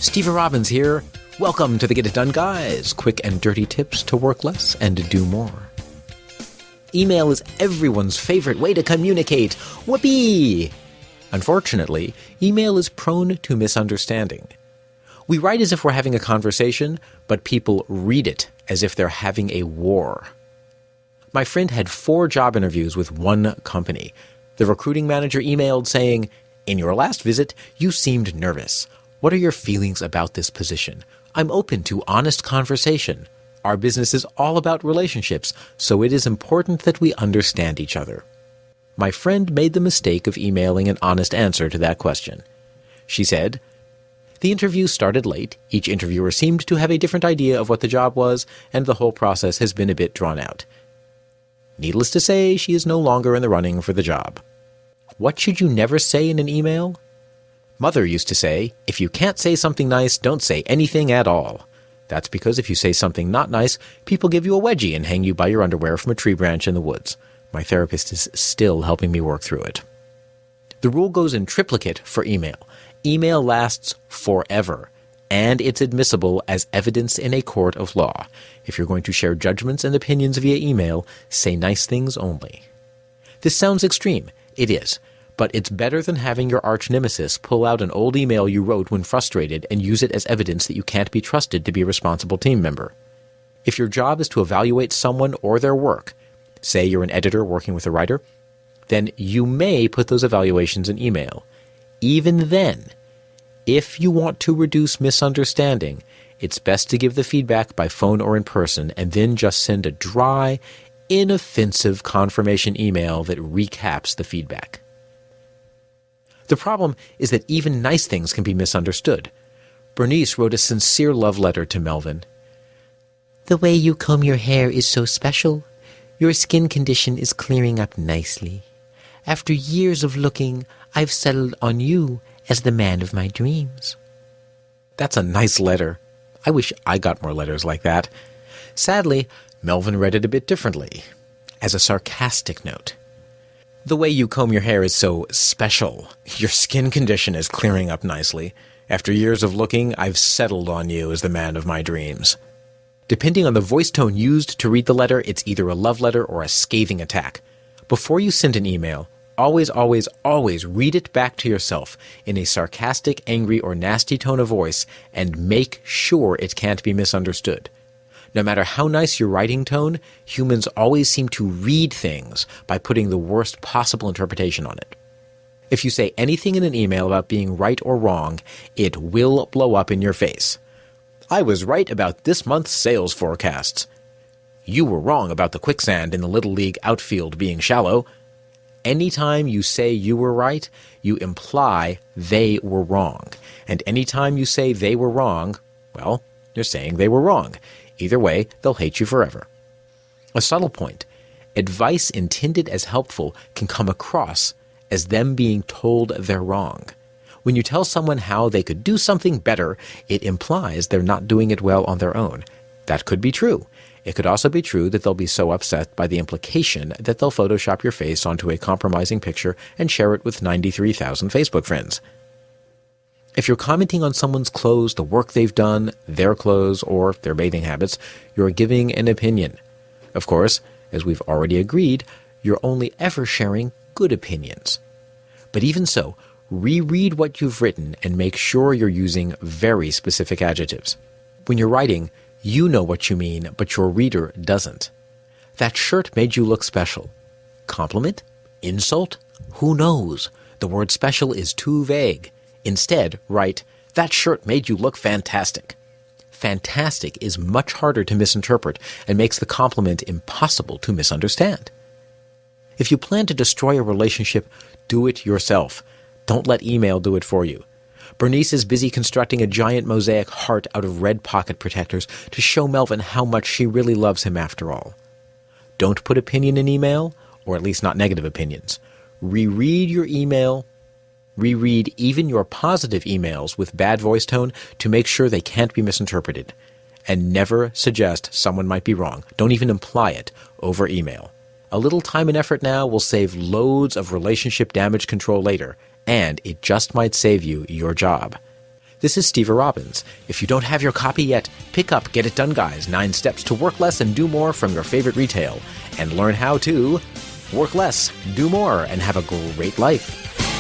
Steve Robbins here. Welcome to the Get It Done Guys, quick and dirty tips to work less and do more. Email is everyone's favorite way to communicate. Whoopee! Unfortunately, email is prone to misunderstanding. We write as if we're having a conversation, but people read it as if they're having a war. My friend had 4 job interviews with one company. The recruiting manager emailed saying, "In your last visit, you seemed nervous. What are your feelings about this position? I'm open to honest conversation. Our business is all about relationships, so it is important that we understand each other." My friend made the mistake of emailing an honest answer to that question. She said, "The interview started late. Each interviewer seemed to have a different idea of what the job was, and the whole process has been a bit drawn out." Needless to say, she is no longer in the running for the job. What should you never say in an email? Mother used to say, if you can't say something nice, don't say anything at all. That's because if you say something not nice, people give you a wedgie and hang you by your underwear from a tree branch in the woods. My therapist is still helping me work through it. The rule goes in triplicate for email. Email lasts forever, and it's admissible as evidence in a court of law. If you're going to share judgments and opinions via email, say nice things only. This sounds extreme. It is. But it's better than having your arch-nemesis pull out an old email you wrote when frustrated and use it as evidence that you can't be trusted to be a responsible team member. If your job is to evaluate someone or their work, say you're an editor working with a writer, then you may put those evaluations in email. Even then, if you want to reduce misunderstanding, it's best to give the feedback by phone or in person and then just send a dry, inoffensive confirmation email that recaps the feedback. The problem is that even nice things can be misunderstood. Bernice wrote a sincere love letter to Melvin. "The way you comb your hair is so special. Your skin condition is clearing up nicely. After years of looking, I've settled on you as the man of my dreams." That's a nice letter. I wish I got more letters like that. Sadly, Melvin read it a bit differently, as a sarcastic note. "The way you comb your hair is so special. Your skin condition is clearing up nicely. After years of looking, I've settled on you as the man of my dreams." Depending on the voice tone used to read the letter, it's either a love letter or a scathing attack. Before you send an email, always read it back to yourself in a sarcastic, angry, or nasty tone of voice and make sure it can't be misunderstood. No matter how nice your writing tone, humans always seem to read things by putting the worst possible interpretation on it. If you say anything in an email about being right or wrong, it will blow up in your face. "I was right about this month's sales forecasts." "You were wrong about the quicksand in the Little League outfield being shallow." Anytime you say you were right, you imply they were wrong. And anytime you say they were wrong, well, you're saying they were wrong. Either way, they'll hate you forever. A subtle point: advice intended as helpful can come across as them being told they're wrong. When you tell someone how they could do something better, it implies they're not doing it well on their own. That could be true. It could also be true that they'll be so upset by the implication that they'll Photoshop your face onto a compromising picture and share it with 93,000 Facebook friends. If you're commenting on someone's clothes, the work they've done, their clothes, or their bathing habits, you're giving an opinion. Of course, as we've already agreed, you're only ever sharing good opinions. But even so, reread what you've written and make sure you're using very specific adjectives. When you're writing, you know what you mean, but your reader doesn't. "That shirt made you look special." Compliment? Insult? Who knows? The word special is too vague. Instead, write, "That shirt made you look fantastic." Fantastic is much harder to misinterpret and makes the compliment impossible to misunderstand. If you plan to destroy a relationship, do it yourself. Don't let email do it for you. Bernice is busy constructing a giant mosaic heart out of red pocket protectors to show Melvin how much she really loves him after all. Don't put opinion in email, or at least not negative opinions. Reread your email. Reread even your positive emails with bad voice tone to make sure they can't be misinterpreted. And never suggest someone might be wrong. Don't even imply it over email. A little time and effort now will save loads of relationship damage control later, and it just might save you your job. This is Steve Robbins. If you don't have your copy yet, pick up Get It Done Guys, 9 Steps to Work Less and Do More from your favorite retail, and learn how to work less, do more, and have a great life.